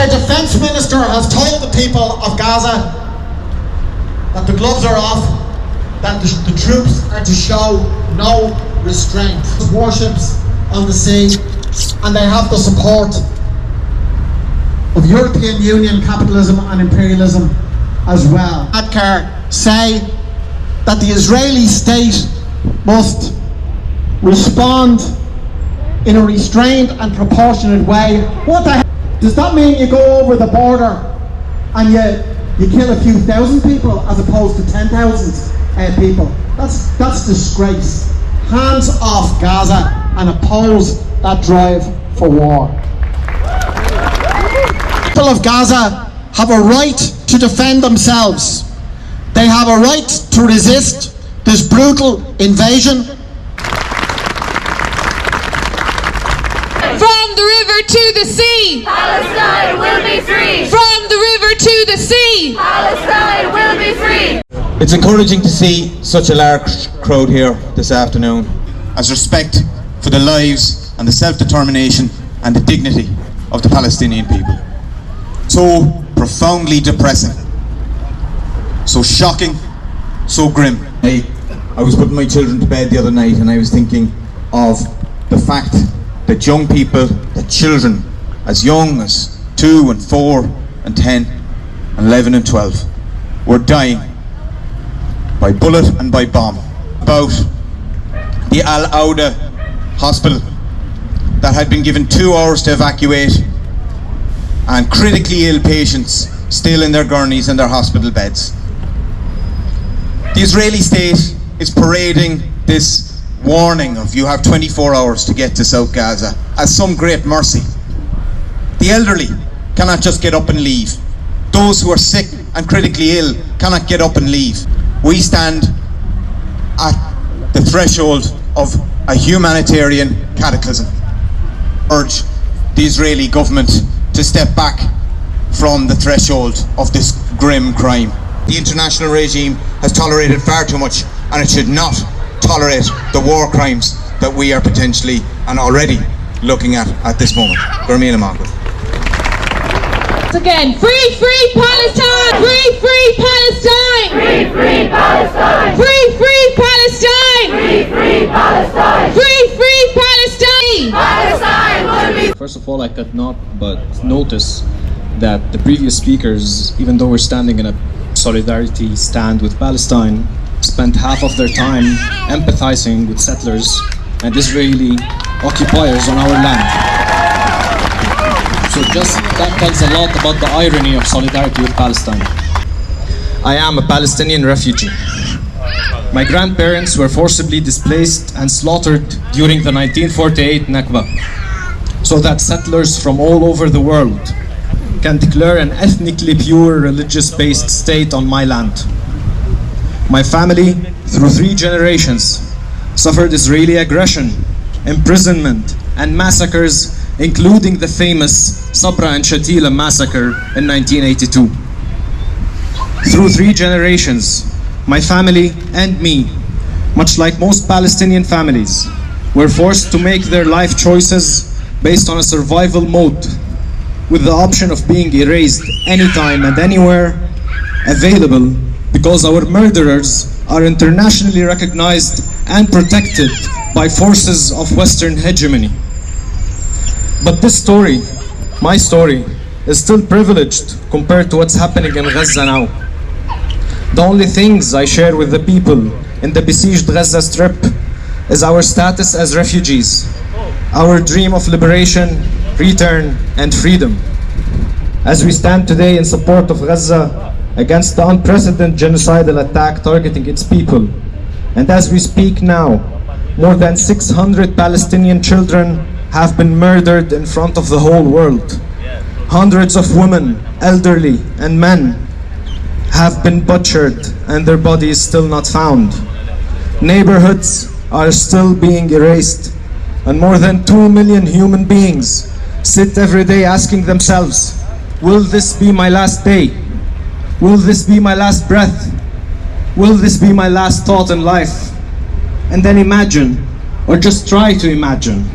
Our defence minister has told the people of Gaza that the gloves are off, that the troops are to show no restraint. Warships on the sea, and they have the support of European Union capitalism and imperialism as well. Adkar say that the Israeli state must respond in a restrained and proportionate way. What the hell? Does that mean you go over the border and you kill a few thousand people as opposed to 10,000 people? That's disgrace. Hands off Gaza and oppose that drive for war. People of Gaza have a right to defend themselves. They have a right to resist this brutal invasion. From the river to the sea, Palestine will be free. From the river to the sea, Palestine will be free. It's encouraging to see such a large crowd here this afternoon, as respect for the lives and the self-determination and the dignity of the Palestinian people. So profoundly depressing, so shocking, so grim. I was putting my children to bed the other night and I was thinking of the fact that young people, that children as young as 2 and 4 and 10 and 11 and 12 were dying by bullet and by bomb. About the Al Auda hospital that had been given 2 hours to evacuate, and critically ill patients still in their gurneys and their hospital beds. The Israeli state is parading this warning of you have 24 hours to get to South Gaza as some great mercy. The elderly cannot just get up and leave. Those who are sick and critically ill cannot get up and leave. We stand at the threshold of a humanitarian cataclysm. Urge the Israeli government to step back from the threshold of this grim crime. The international regime has tolerated far too much, and it should not tolerate the war crimes that we are potentially and already looking at this moment. again, free, free Palestine! Free, free Palestine! Free, free Palestine! Free, free Palestine! Free, free Palestine! Free, free Palestine! Palestine will be. First of all, I could not but notice that the previous speakers, even though we're standing in a solidarity stand with Palestine, spent half of their time empathizing with settlers and Israeli occupiers on our land. So just that tells a lot about the irony of solidarity with Palestine. I am a Palestinian refugee. My grandparents were forcibly displaced and slaughtered during the 1948 Nakba, so that settlers from all over the world can declare an ethnically pure, religious-based state on my land. My family, through 3 generations, suffered Israeli aggression, imprisonment, and massacres, including the famous Sabra and Shatila massacre in 1982. Through 3 generations, my family and me, much like most Palestinian families, were forced to make their life choices based on a survival mode, with the option of being erased anytime and anywhere available, because our murderers are internationally recognized and protected by forces of Western hegemony. But this story, my story, is still privileged compared to what's happening in Gaza now. The only things I share with the people in the besieged Gaza Strip is our status as refugees, our dream of liberation, return, and freedom. As we stand today in support of Gaza against the unprecedented genocidal attack targeting its people, and as we speak now, more than 600 Palestinian children have been murdered in front of the whole world. Hundreds of women, elderly, and men have been butchered and their bodies still not found. Neighborhoods are still being erased, and more than 2 million human beings sit every day asking themselves, will this be my last day? Will this be my last breath? Will this be my last thought in life? And then imagine, or just try to imagine,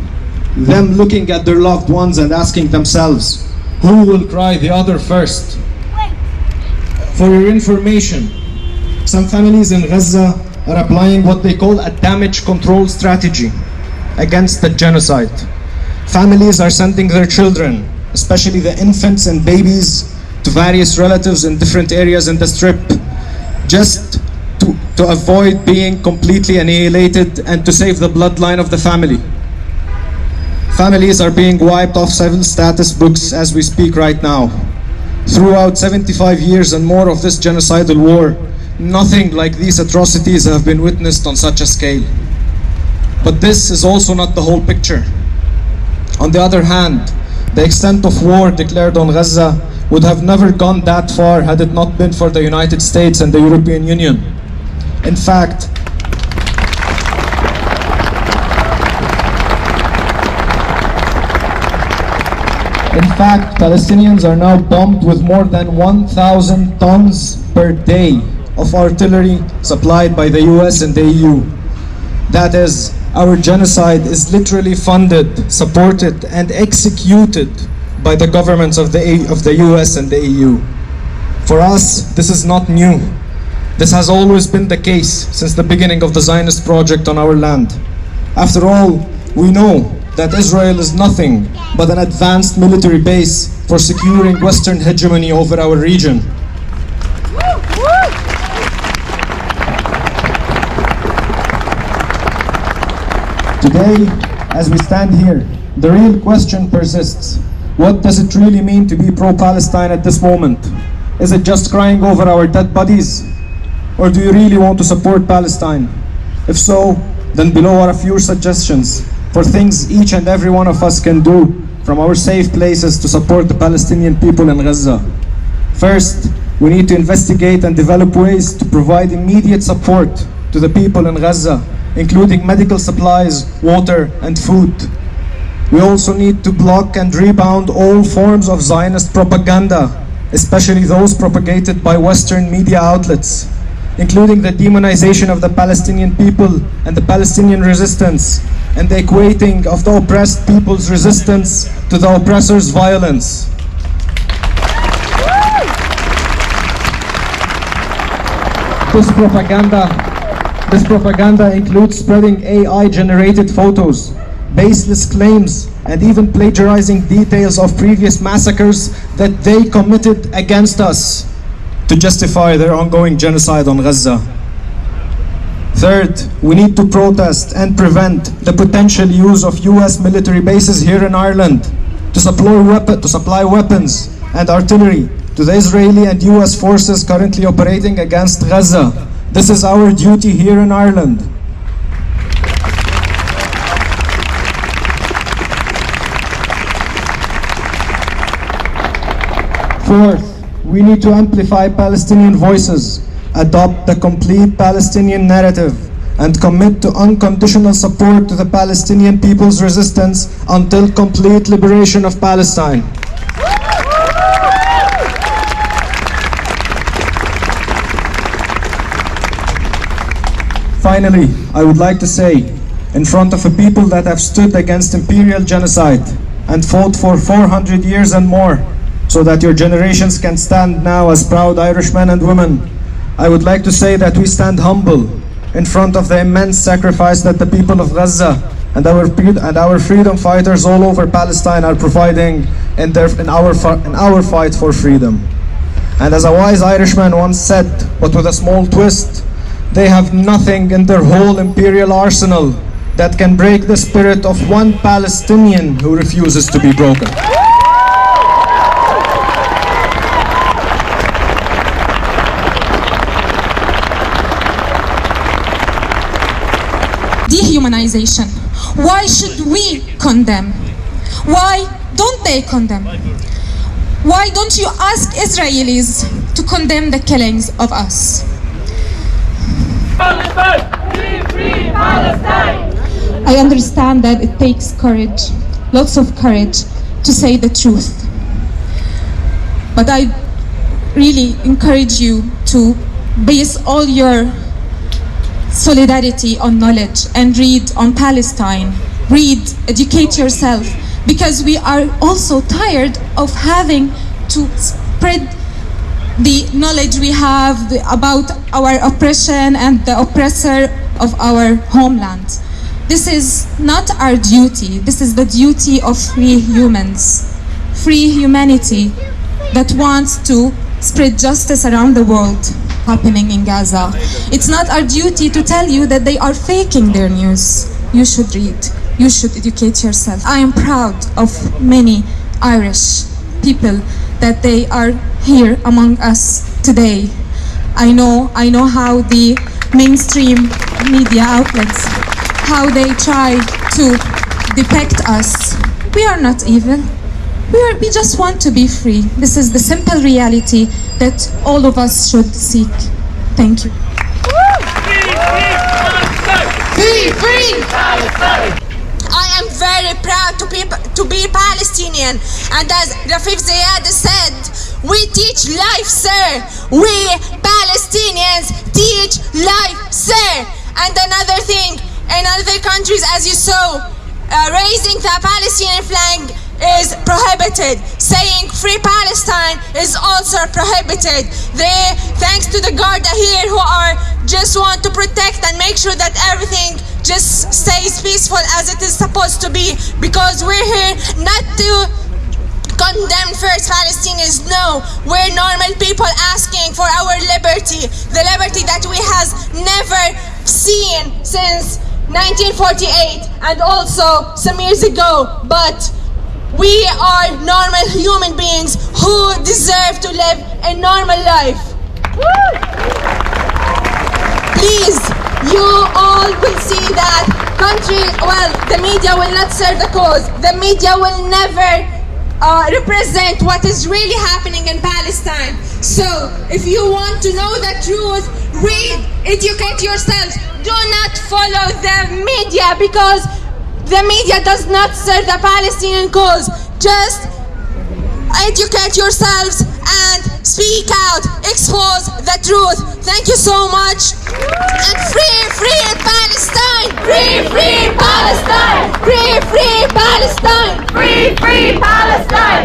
them looking at their loved ones and asking themselves, Who will cry the other first? For your information, some families in Gaza are applying what they call a damage control strategy against the genocide. Families are sending their children, especially the infants and babies, to various relatives in different areas in the Strip, just to avoid being completely annihilated and to save the bloodline of the family. Families are being wiped off civil status books as we speak right now. Throughout 75 years and more of this genocidal war, nothing like these atrocities have been witnessed on such a scale. But this is also not the whole picture. On the other hand, the extent of war declared on Gaza would have never gone that far had it not been for the United States and the European Union. In fact, Palestinians are now bombed with more than 1,000 tons per day of artillery supplied by the US and the EU. That is, our genocide is literally funded, supported, and executed by the governments of the US and the EU. For us, this is not new. This has always been the case since the beginning of the Zionist project on our land. After all, we know that Israel is nothing but an advanced military base for securing Western hegemony over our region. Today, as we stand here, the real question persists. What does it really mean to be pro-Palestine at this moment? Is it just crying over our dead bodies? Or do you really want to support Palestine? If so, then below are a few suggestions for things each and every one of us can do from our safe places to support the Palestinian people in Gaza. First, we need to investigate and develop ways to provide immediate support to the people in Gaza, including medical supplies, water, and food. We also need to block and rebound all forms of Zionist propaganda, especially those propagated by Western media outlets, including the demonization of the Palestinian people and the Palestinian resistance, and the equating of the oppressed people's resistance to the oppressor's violence. This propaganda includes spreading AI-generated photos, baseless claims, and even plagiarizing details of previous massacres that they committed against us to justify their ongoing genocide on Gaza. Third, we need to protest and prevent the potential use of US military bases here in Ireland to supply weapons and artillery to the Israeli and US forces currently operating against Gaza. This is our duty here in Ireland. Fourth, we need to amplify Palestinian voices, adopt the complete Palestinian narrative, and commit to unconditional support to the Palestinian people's resistance until complete liberation of Palestine. Finally, I would like to say, in front of a people that have stood against imperial genocide and fought for 400 years and more, so that your generations can stand now as proud Irishmen and women, I would like to say that we stand humble in front of the immense sacrifice that the people of Gaza and our freedom fighters all over Palestine are providing in our fight for freedom. And as a wise Irishman once said, but with a small twist, they have nothing in their whole imperial arsenal that can break the spirit of one Palestinian who refuses to be broken. Dehumanization. Why should we condemn? Why don't they condemn? Why don't you ask Israelis to condemn the killings of us? Palestine! Free Palestine! I understand that it takes courage, lots of courage, to say the truth. But I really encourage you to base all your solidarity on knowledge and read on Palestine. Read, educate yourself, because we are also tired of having to spread the knowledge we have about our oppression and the oppressor of our homeland. This is not our duty. This is the duty of free humans, free humanity that wants to spread justice around the world happening in Gaza. It's not our duty to tell you that they are faking their news. You should read. You should educate yourself. I am proud of many Irish people that they are here among us today. I know how the mainstream media outlets, how they try to depict us. We are not evil. We just want to be free. This is the simple reality that all of us should seek. Thank you. Free, free Palestine! I am very proud to be Palestinian, and as Rafik Zayad said, we teach life, sir. We Palestinians teach life, sir. And another thing, in other countries, as you saw, raising the Palestinian flag is prohibited. Saying free Palestine is also prohibited. Thanks to the Garda here who are just want to protect and make sure that everything just stays peaceful as it is supposed to be, because we're here not to condemn first Palestinians. No, we're normal people asking for our liberty, the liberty that we has never seen since 1948 and also some years ago. But we are normal human beings who deserve to live a normal life. Please, you all will see that the media will not serve the cause. The media will never represent what is really happening in Palestine. So, if you want to know the truth, read, educate yourselves. Do not follow the media, because the media does not serve the Palestinian cause. Just educate yourselves and speak out, expose the truth. Thank you so much. And free, free Palestine! Free, free Palestine! Free, free Palestine! Free, free Palestine!